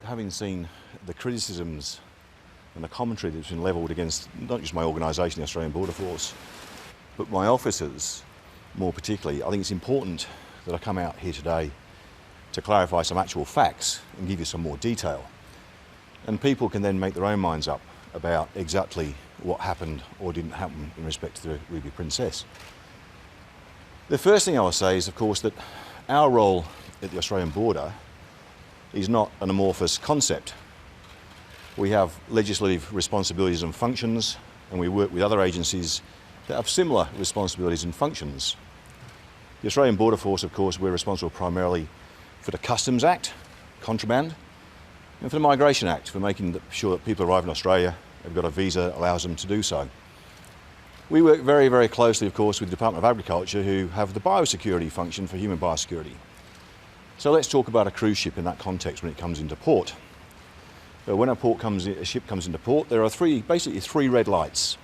having seen the criticisms and the commentary that's been levelled against not just my organisation, the Australian Border Force, but my officers more particularly, I think it's important that I come out here today to clarify some actual facts and give you some more detail. And people can then make their own minds up about exactly what happened or didn't happen in respect to the Ruby Princess. The first thing I will say is, of course, that our role at the Australian border is not an amorphous concept. We have legislative responsibilities and functions, and we work with other agencies that have similar responsibilities and functions. The Australian Border Force, of course, we're responsible primarily for the Customs Act, contraband, and for the Migration Act, for making sure that people arrive in Australia have got a visa that allows them to do so. We work very, very closely, of course, with the Department of Agriculture, who have the biosecurity function for human biosecurity. So let's talk about a cruise ship in that context when it comes into port. When a ship comes into port, there are basically three red lights.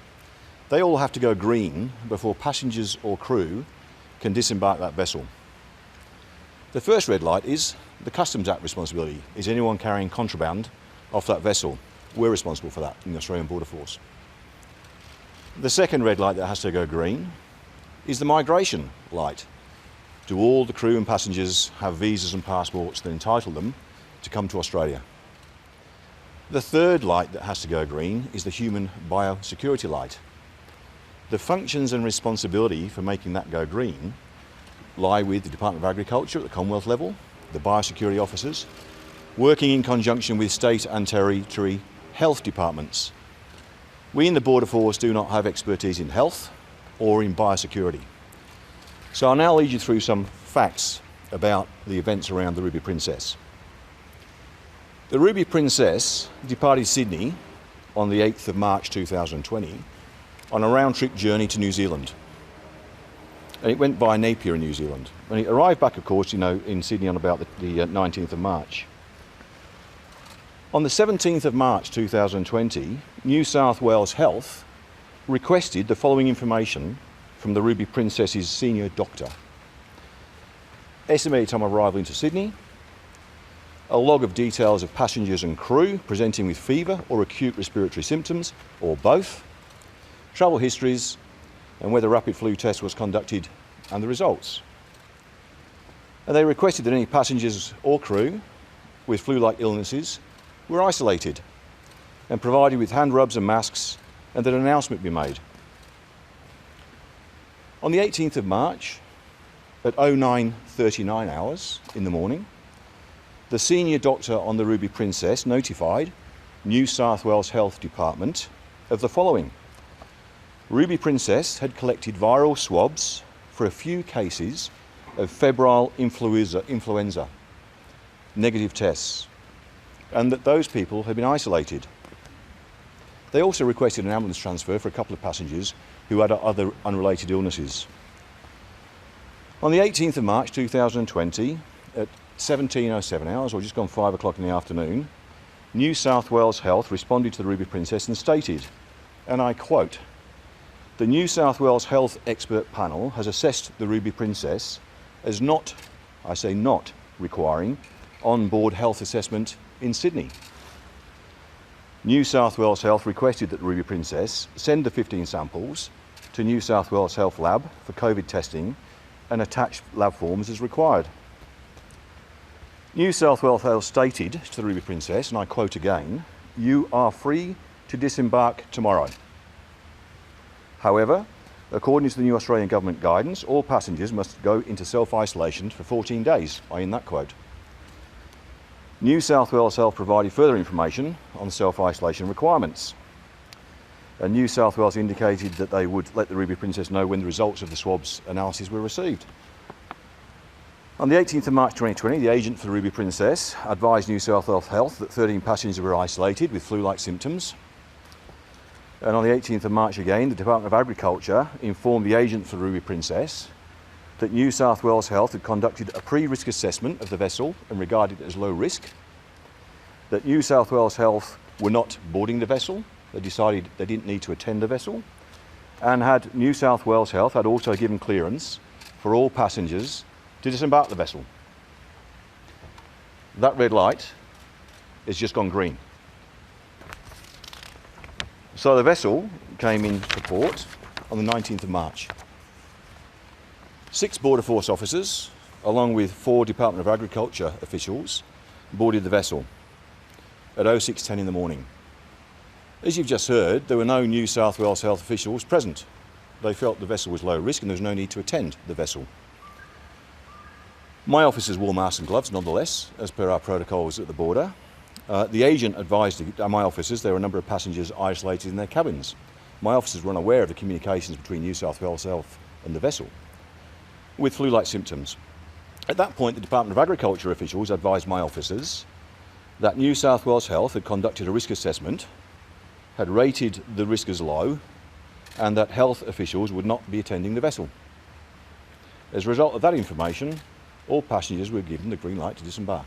They all have to go green before passengers or crew can disembark that vessel. The first red light is the Customs Act responsibility. Is anyone carrying contraband off that vessel? We're responsible for that in the Australian Border Force. The second red light that has to go green is the migration light. Do all the crew and passengers have visas and passports that entitle them to come to Australia? The third light that has to go green is the human biosecurity light. The functions and responsibility for making that go green lie with the Department of Agriculture at the Commonwealth level, the biosecurity officers, working in conjunction with state and territory health departments. We in the Border Force do not have expertise in health or in biosecurity. So I'll now lead you through some facts about the events around the Ruby Princess. The Ruby Princess departed Sydney on the 8th of March 2020 on a round-trip journey to New Zealand. And it went by Napier in New Zealand. And it arrived back, of course, in Sydney on about the 19th of March. On the 17th of March 2020, New South Wales Health requested the following information from the Ruby Princess's senior doctor. Estimated time of arrival into Sydney, a log of details of passengers and crew presenting with fever or acute respiratory symptoms, or both, travel histories, and whether rapid flu test was conducted and the results. And they requested that any passengers or crew with flu-like illnesses were isolated and provided with hand rubs and masks, and that an announcement be made. On the 18th of March, at 09:39 hours in the morning, the senior doctor on the Ruby Princess notified New South Wales Health Department of the following. Ruby Princess had collected viral swabs for a few cases of febrile influenza, negative tests, and that those people had been isolated. They also requested an ambulance transfer for a couple of passengers who had other unrelated illnesses. On the 18th of March 2020, at 17:07 hours, or just gone 5 o'clock in the afternoon, New South Wales Health responded to the Ruby Princess and stated, and I quote, "The New South Wales Health Expert Panel has assessed the Ruby Princess as not, I say not, requiring on-board health assessment in Sydney. New South Wales Health requested that the Ruby Princess send the 15 samples to New South Wales Health Lab for COVID testing and attach lab forms as required. New South Wales Health stated to the Ruby Princess, and I quote again, "You are free to disembark tomorrow. However, according to the new Australian Government guidance, all passengers must go into self-isolation for 14 days, I in that quote. New South Wales Health provided further information on self-isolation requirements. And New South Wales indicated that they would let the Ruby Princess know when the results of the swabs analysis were received. On the 18th of March 2020, the agent for the Ruby Princess advised New South Wales Health that 13 passengers were isolated with flu-like symptoms. And on the 18th of March again, the Department of Agriculture informed the agent for the Ruby Princess that New South Wales Health had conducted a pre-risk assessment of the vessel and regarded it as low risk, that New South Wales Health were not boarding the vessel, they decided they didn't need to attend the vessel, and had New South Wales Health had also given clearance for all passengers to disembark the vessel. That red light it's just gone green. So the vessel came into port on the 19th of March. 6 Border Force officers, along with 4 Department of Agriculture officials, boarded the vessel at 06:10 in the morning. As you've just heard, there were no New South Wales health officials present. They felt the vessel was low risk and there was no need to attend the vessel. My officers wore masks and gloves nonetheless, as per our protocols at the border. The agent advised my officers there were a number of passengers isolated in their cabins. My officers were unaware of the communications between New South Wales Health and the vessel, with flu-like symptoms. At that point, the Department of Agriculture officials advised my officers that New South Wales Health had conducted a risk assessment, had rated the risk as low, and that health officials would not be attending the vessel. As a result of that information, all passengers were given the green light to disembark.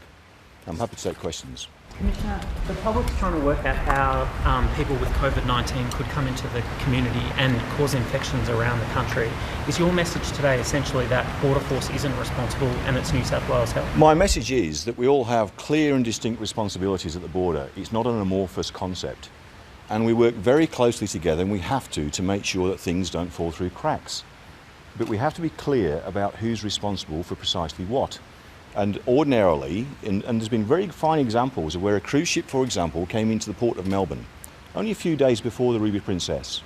I'm happy to take questions. Commissioner, the public's trying to work out how people with COVID-19 could come into the community and cause infections around the country. Is your message today essentially that Border Force isn't responsible and it's New South Wales Health? My message is that we all have clear and distinct responsibilities at the border. It's not an amorphous concept. And we work very closely together, and we have to make sure that things don't fall through cracks. But we have to be clear about who's responsible for precisely what. And ordinarily, and there's been very fine examples of where a cruise ship, for example, came into the port of Melbourne only a few days before the Ruby Princess.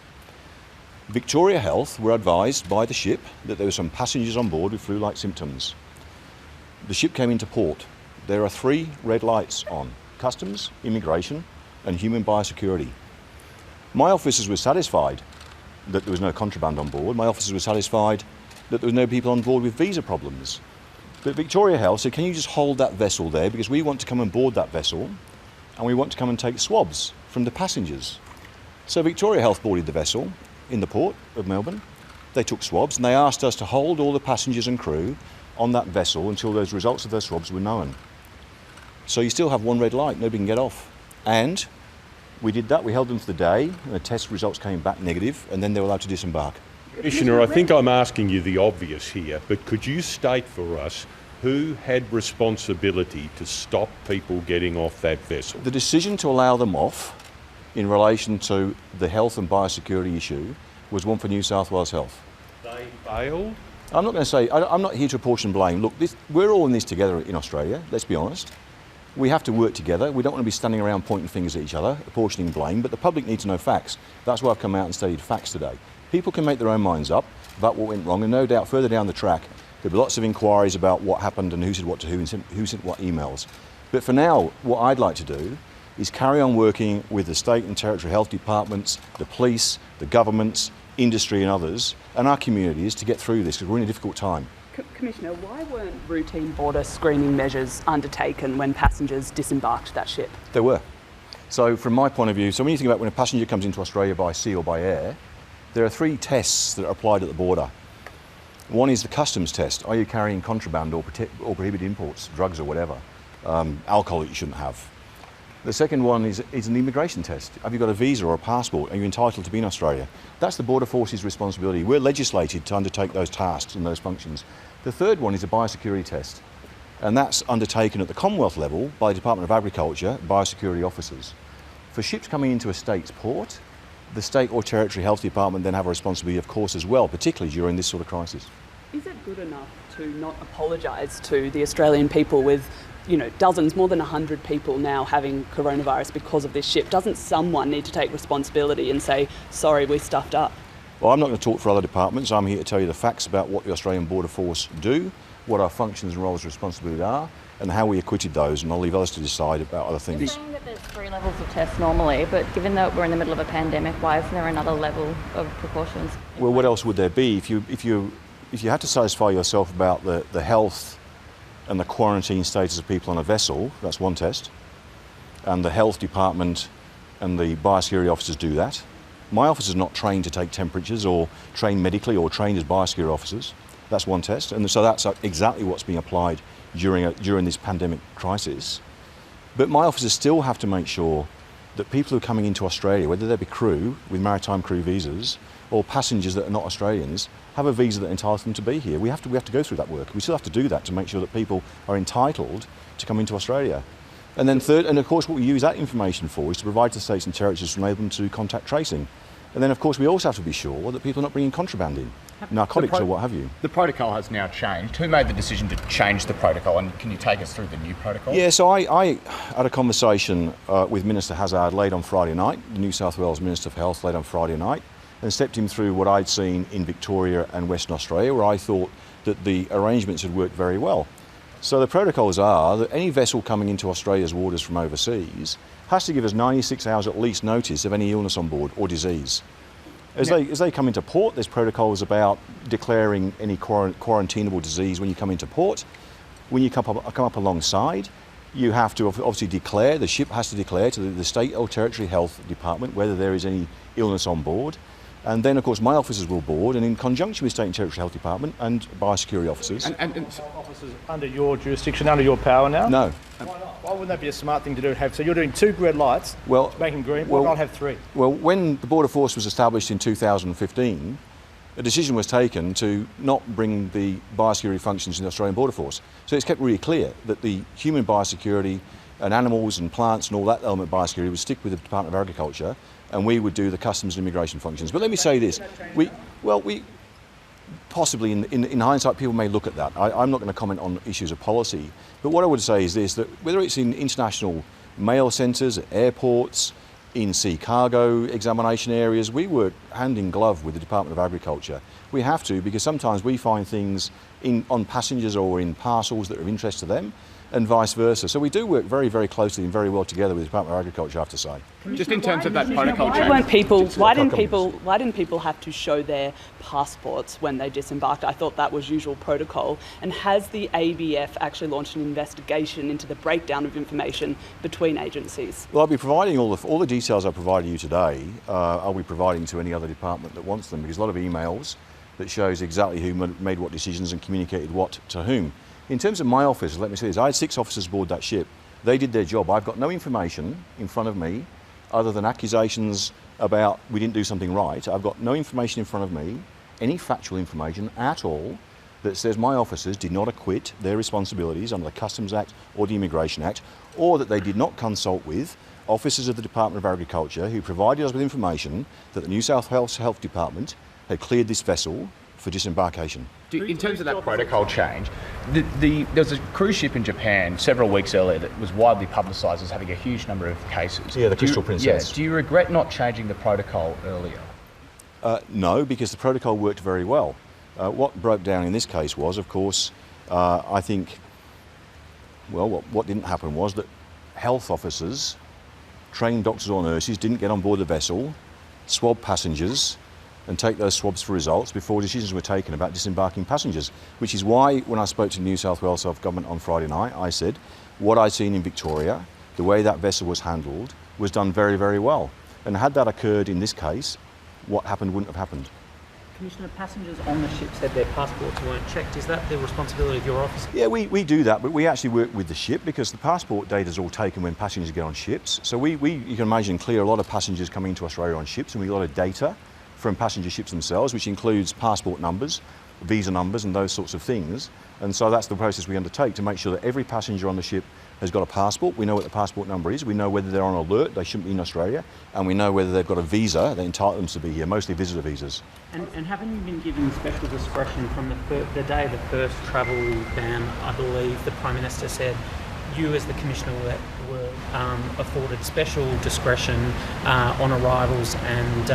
Victoria Health were advised by the ship that there were some passengers on board with flu-like symptoms. The ship came into port. There are 3 red lights on: customs, immigration, and human biosecurity. My officers were satisfied that there was no contraband on board. My officers were satisfied that there were no people on board with visa problems. But Victoria Health said, can you just hold that vessel there, because we want to come and board that vessel and we want to come and take swabs from the passengers. So Victoria Health boarded the vessel in the port of Melbourne. They took swabs and they asked us to hold all the passengers and crew on that vessel until those results of those swabs were known. So you still have 1 red light, nobody can get off. And we did that, we held them for the day, and the test results came back negative, and then they were allowed to disembark. Commissioner, I think I'm asking you the obvious here, but could you state for us who had responsibility to stop people getting off that vessel? The decision to allow them off in relation to the health and biosecurity issue was one for New South Wales Health. They failed? I'm not going to say, I'm not here to apportion blame. Look, we're all in this together in Australia, let's be honest. We have to work together. We don't want to be standing around pointing fingers at each other, apportioning blame, but the public need to know facts. That's why I've come out and stated facts today. People can make their own minds up about what went wrong, and no doubt further down the track there'll be lots of inquiries about what happened and who said what to who and who sent what emails. But for now, what I'd like to do is carry on working with the state and territory health departments, the police, the governments, industry and others, and our communities to get through this, because we're in a difficult time. Commissioner, why weren't routine border screening measures undertaken when passengers disembarked that ship? There were. So from my point of view, so when you think about when a passenger comes into Australia by sea or by air, there are 3 tests that are applied at the border. One is the customs test. Are you carrying contraband or prohibited imports, drugs or whatever, alcohol that you shouldn't have? The second one is an immigration test. Have you got a visa or a passport? Are you entitled to be in Australia? That's the Border Force's responsibility. We're legislated to undertake those tasks and those functions. The third one is a biosecurity test, and that's undertaken at the Commonwealth level by the Department of Agriculture biosecurity officers. For ships coming into a state's port, the state or territory health department then have a responsibility, of course, as well, particularly during this sort of crisis. Is it good enough to not apologise to the Australian people with, dozens, more than 100 people now having coronavirus because of this ship? Doesn't someone need to take responsibility and say, sorry, we stuffed up? Well, I'm not going to talk for other departments. I'm here to tell you the facts about what the Australian Border Force do, what our functions and roles and responsibilities are, and how we acquitted those, and I'll leave others to decide about other things. You're saying that there's 3 levels of tests normally, but given that we're in the middle of a pandemic, why isn't there another level of precautions? Well, what else would there be? If you had to satisfy yourself about the health and the quarantine status of people on a vessel, that's one test, and the health department and the biosecurity officers do that. My officers are not trained to take temperatures or trained medically or trained as biosecurity officers. That's one test, and so that's exactly what's being applied during this pandemic crisis. But my officers still have to make sure that people who are coming into Australia, whether they be crew with maritime crew visas or passengers that are not Australians, have a visa that entitles them to be here. We have to go through that work. We still have to do that to make sure that people are entitled to come into Australia. And then third, and of course what we use that information for is to provide to states and territories to enable them to contact tracing. And then of course we also have to be sure that people are not bringing contraband in, narcotics or what have you. The protocol has now changed. Who made the decision to change the protocol, and can you take us through the new protocol? Yeah, so I had a conversation with Minister Hazard late on Friday night, the New South Wales Minister for Health late on Friday night, and stepped him through what I'd seen in Victoria and Western Australia, where I thought that the arrangements had worked very well. So the protocols are that any vessel coming into Australia's waters from overseas has to give us 96 hours at least notice of any illness on board or disease. As they come into port, there's protocols about declaring any quarantinable disease when you come into port. When you come up alongside, you have to obviously declare, the ship has to declare to the state or territory health department whether there is any illness on board. And then, of course, my officers will board, and in conjunction with State and Territory Health Department and biosecurity officers. And officers under your jurisdiction, under your power now? No. Why not? Why wouldn't that be a smart thing to do? So you're doing 2 red lights, to make them green. Why not have 3? Well, when the Border Force was established in 2015, a decision was taken to not bring the biosecurity functions in the Australian Border Force. So it's kept really clear that the human biosecurity and animals and plants and all that element of biosecurity would stick with the Department of Agriculture, and we would do the customs and immigration functions. But let me say this, we possibly in hindsight people may look at that. I'm not going to comment on issues of policy, but what I would say is this, that whether it's in international mail centres, at airports, in sea cargo examination areas, we work hand in glove with the Department of Agriculture. We have to, because sometimes we find things on passengers or in parcels that are of interest to them, and vice versa. So we do work very, very closely and very well together with the Department of Agriculture, I have to say. Just in terms of that protocol change. Why didn't people have to show their passports when they disembarked? I thought that was usual protocol. And has the ABF actually launched an investigation into the breakdown of information between agencies? Well, I'll be providing all the details I provided you today. I'll be providing to any other department that wants them, because a lot of emails that shows exactly who made what decisions and communicated what to whom. In terms of my office, let me say this, I had 6 officers aboard that ship. They did their job. I've got no information in front of me other than accusations about we didn't do something right. I've got no information in front of me, any factual information at all, that says my officers did not acquit their responsibilities under the Customs Act or the Immigration Act, or that they did not consult with officers of the Department of Agriculture who provided us with information that the New South Wales Health Department had cleared this vessel for disembarkation. In terms of that protocol change, there was a cruise ship in Japan several weeks earlier that was widely publicised as having a huge number of cases. Yeah, the Crystal Princess. Yeah, do you regret not changing the protocol earlier? No, because the protocol worked very well. What broke down in this case was, of course, I think, well, what didn't happen was that health officers, trained doctors or nurses, didn't get on board the vessel, swab passengers, and take those swabs for results before decisions were taken about disembarking passengers, which is why when I spoke to New South Wales Government on Friday night, I said what I'd seen in Victoria, the way that vessel was handled, was done very, very well. And had that occurred in this case, what happened wouldn't have happened. Commissioner, passengers on the ship said their passports weren't checked. Is that the responsibility of your office? Yeah, we do that, but we actually work with the ship because the passport data is all taken when passengers get on ships. So you can imagine, clear a lot of passengers coming into Australia on ships, and we get a lot of data from passenger ships themselves, which includes passport numbers, visa numbers and those sorts of things. And so that's the process we undertake to make sure that every passenger on the ship has got a passport. We know what the passport number is, we know whether they're on alert, they shouldn't be in Australia, and we know whether they've got a visa that entitles them to be here, mostly visitor visas. And haven't you been given special discretion from the day of the first travel ban? I believe the Prime Minister said you as the Commissioner were afforded special discretion on arrivals and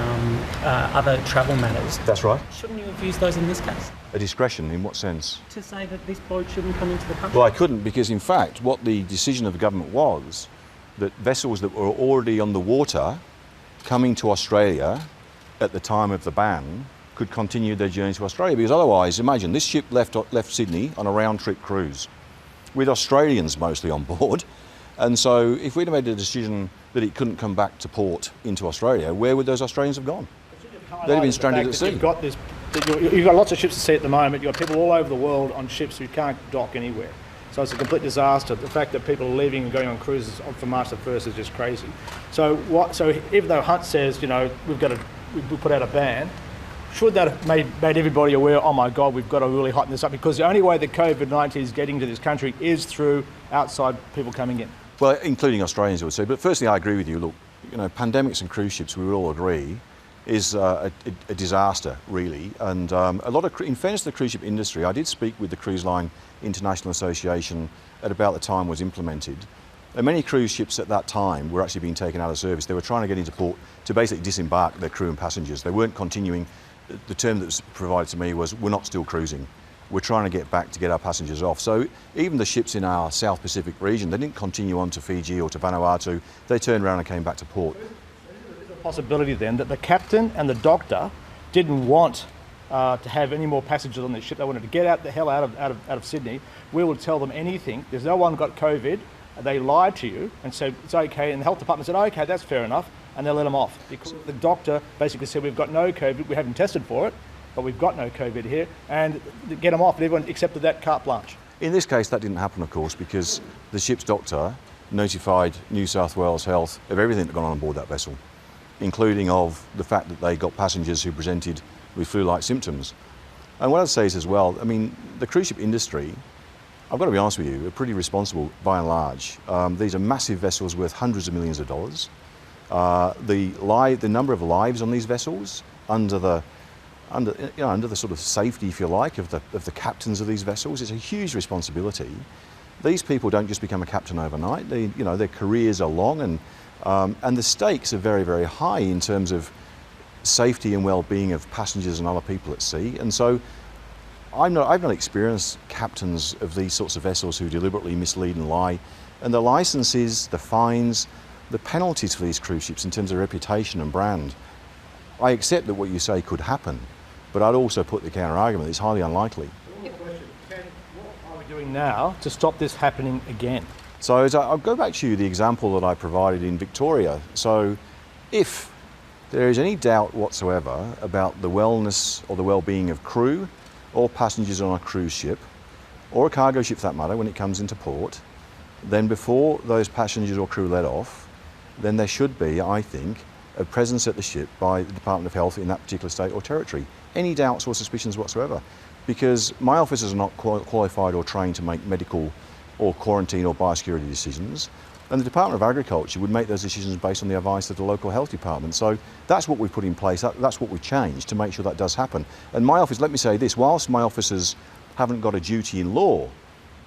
other travel matters. That's right. Shouldn't you have used those in this case? A discretion, in what sense? To say that this boat shouldn't come into the country? Well, I couldn't, because in fact what the decision of the government was that vessels that were already on the water coming to Australia at the time of the ban could continue their journey to Australia, because otherwise, imagine, this ship left Sydney on a round-trip cruise with Australians mostly on board, and so if we'd have made a decision that it couldn't come back to port into Australia, where would those Australians have gone? They'd have been stranded at sea. You've got lots of ships at sea at the moment. You've got people all over the world on ships who can't dock anywhere. So it's a complete disaster. The fact that people are leaving and going on cruises for March the 1st is just crazy. So even though Hunt says, we put out a ban, should that have made everybody aware, oh my God, we've got to really heighten this up, because the only way that COVID-19 is getting to this country is through outside people coming in. Well, including Australians, I would say. But firstly, I agree with you. Look, pandemics and cruise ships, we would all agree, is a disaster, really. And in fairness to the cruise ship industry, I did speak with the Cruise Line International Association at about the time it was implemented. And many cruise ships at that time were actually being taken out of service. They were trying to get into port to basically disembark their crew and passengers. They weren't continuing. The term that was provided to me was, we're not still cruising. We're trying to get back to get our passengers off. So even the ships in our South Pacific region, they didn't continue on to Fiji or to Vanuatu. They turned around and came back to port. There's a possibility then that the captain and the doctor didn't want to have any more passengers on this ship. They wanted to get the hell out of Sydney. We will tell them anything. There's no one got COVID. They lied to you and said it's okay, and the health department said, okay, that's fair enough, and they let them off because the doctor basically said, we've got no COVID, we haven't tested for it, but we've got no COVID here, and get them off, and everyone accepted that carte blanche. In this case, that didn't happen, of course, because the ship's doctor notified New South Wales Health of everything that had gone on board that vessel, including of the fact that they got passengers who presented with flu-like symptoms. And what I'd say is as well, the cruise ship industry, I've got to be honest with you, are pretty responsible by and large. These are massive vessels worth hundreds of millions of dollars. The number of lives on these vessels under the sort of safety, if you like, of the captains of these vessels, it's a huge responsibility. These people don't just become a captain overnight. Their careers are long, and the stakes are very, very high in terms of safety and well-being of passengers and other people at sea. And so I've not experienced captains of these sorts of vessels who deliberately mislead and lie. And the licences, the fines, the penalties for these cruise ships in terms of reputation and brand, I accept that what you say could happen, but I'd also put the counter-argument, it's highly unlikely. What are we doing now to stop this happening again? So I'll go back to the example that I provided in Victoria. So if there is any doubt whatsoever about the wellness or the well-being of crew or passengers on a cruise ship, or a cargo ship for that matter, when it comes into port, then before those passengers or crew let off, then there should be, I think, a presence at the ship by the Department of Health in that particular state or territory. Any doubts or suspicions whatsoever. Because my officers are not qualified or trained to make medical or quarantine or biosecurity decisions, and the Department of Agriculture would make those decisions based on the advice of the local health department. So that's what we've put in place, that's what we've changed to make sure that does happen. And my office, let me say this, whilst my officers haven't got a duty in law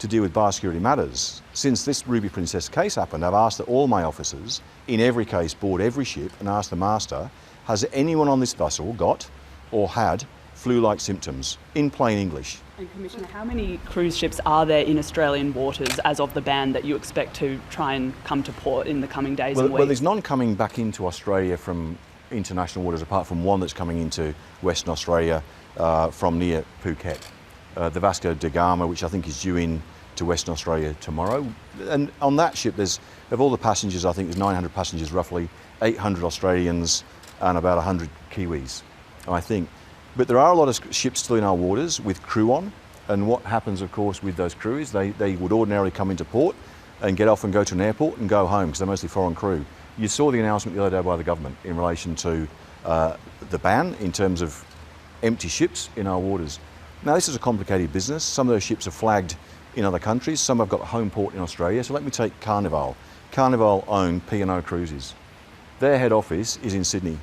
to deal with biosecurity matters, since this Ruby Princess case happened, I've asked that all my officers, in every case, board every ship and asked the master, has anyone on this vessel got or had flu-like symptoms, in plain English? And Commissioner, how many cruise ships are there in Australian waters as of the ban that you expect to try and come to port in the coming days and weeks? Well, there's none coming back into Australia from international waters, apart from one that's coming into Western Australia from near Phuket. The Vasco da Gama, which I think is due in to Western Australia tomorrow. And on that ship, of all the passengers, I think there's 900 passengers roughly, 800 Australians and about 100 Kiwis, I think. But there are a lot of ships still in our waters with crew on, and what happens, of course, with those crew is they would ordinarily come into port and get off and go to an airport and go home because they're mostly foreign crew. You saw the announcement the other day by the government in relation to the ban in terms of empty ships in our waters. Now, this is a complicated business. Some of those ships are flagged in other countries. Some have got a home port in Australia. So let me take Carnival. Carnival own P&O Cruises. Their head office is in Sydney.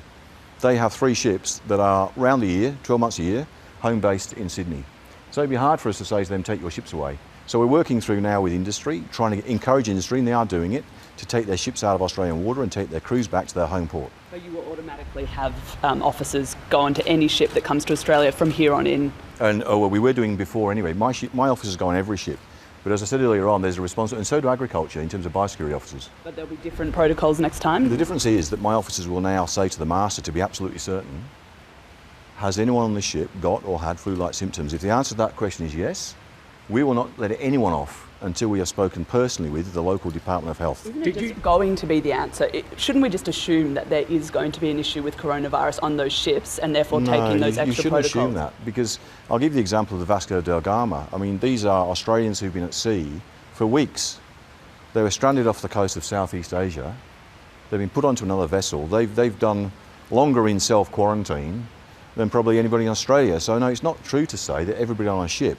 They have 3 ships that are round the year, 12 months a year, home-based in Sydney. So it'd be hard for us to say to them, take your ships away. So we're working through now with industry, trying to encourage industry, and they are doing it, to take their ships out of Australian water and take their crews back to their home port. So you will automatically have officers go onto any ship that comes to Australia from here on in? And we were doing before anyway. My officers go on every ship. But as I said earlier on, there's a responsibility, and so do agriculture in terms of biosecurity officers. But there'll be different protocols next time? The difference is that my officers will now say to the master, to be absolutely certain, has anyone on the ship got or had flu-like symptoms? If the answer to that question is yes, we will not let anyone off until we have spoken personally with the local Department of Health. Isn't it just going to be the answer? Shouldn't we just assume that there is going to be an issue with coronavirus on those ships and therefore taking those extra protocols? No, you shouldn't assume that, because I'll give you the example of the Vasco da Gama. I mean, these are Australians who've been at sea for weeks. They were stranded off the coast of Southeast Asia. They've been put onto another vessel. They've done longer in self-quarantine than probably anybody in Australia. So no, it's not true to say that everybody on a ship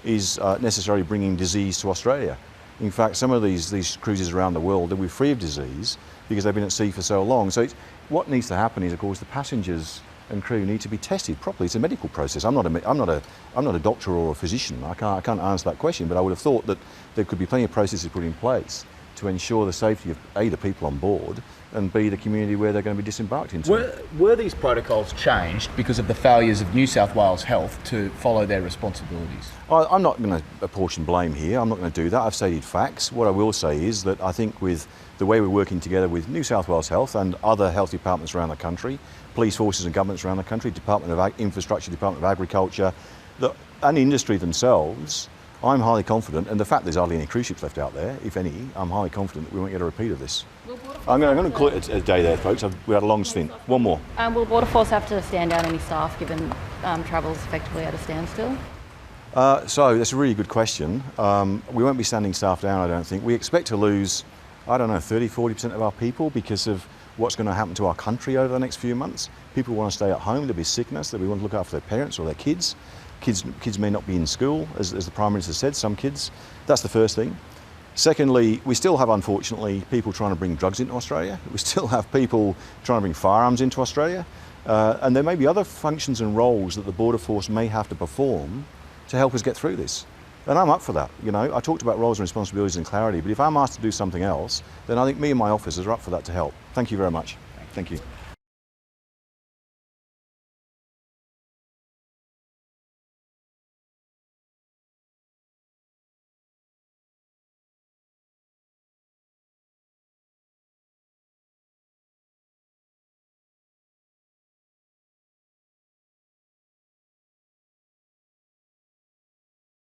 is necessarily bringing disease to Australia. In fact, some of these cruises around the world, they'll be free of disease because they've been at sea for so long. So what needs to happen is, of course, the passengers and crew need to be tested properly. It's a medical process. I'm not a doctor or a physician. I can't answer that question, but I would have thought that there could be plenty of processes put in place to ensure the safety of A, the people on board, and B, the community where they're going to be disembarked into. Were these protocols changed because of the failures of New South Wales Health to follow their responsibilities? I'm not going to apportion blame here. I'm not going to do that. I've stated facts. What I will say is that I think with the way we're working together with New South Wales Health and other health departments around the country, police forces and governments around the country, Department of Infrastructure, Department of Agriculture, and industry themselves, I'm highly confident, and the fact there's hardly any cruise ships left out there, if any, I'm highly confident that we won't get a repeat of this. I'm going to call it a day there, folks. We had a long stint. One more. Will Border Force have to stand down any staff given travel's effectively at a standstill? So that's a really good question. We won't be standing staff down, I don't think. We expect to lose, 30-40% of our people because of what's going to happen to our country over the next few months. People want to stay at home, there'll be sickness, they'll want to look after their parents or their kids. Kids may not be in school, as the Prime Minister said, some kids. That's the first thing. Secondly, we still have, unfortunately, people trying to bring drugs into Australia. We still have people trying to bring firearms into Australia. And there may be other functions and roles that the Border Force may have to perform to help us get through this. And I'm up for that. You know, I talked about roles and responsibilities and clarity, but if I'm asked to do something else, then I think me and my officers are up for that to help. Thank you very much. Thank you.